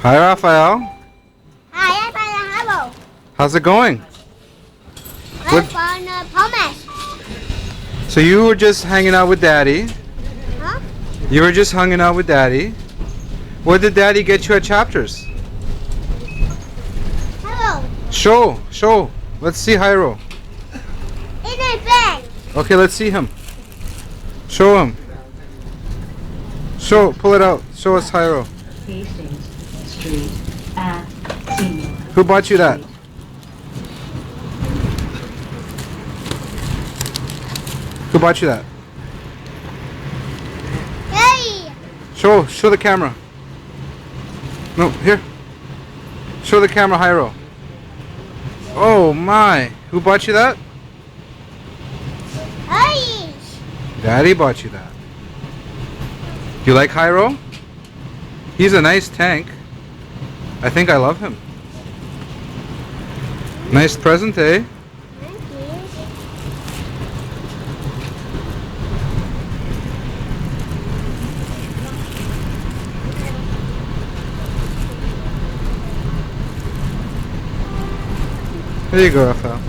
Hi, Raphael. Hi, I'm Hiro. How's it going? I'm from Thomas. So you were just hanging out with Daddy. Huh? You were just hanging out with Daddy. What did Daddy get you at Chapters? Hello. Show. Let's see Hiro. In a bag. Okay, let's see him. Show him. Pull it out. Show us Hiro. Hastings Street at Seymour. Who bought you that? Who bought you that? Hey. Show the camera. No, here. Show the camera, Hiro. Oh my. Who bought you that? Hey. Daddy bought you that. You like Hiro? He's a nice tank. I think I love him. Nice present, eh? Thank you. There you go, Raphael.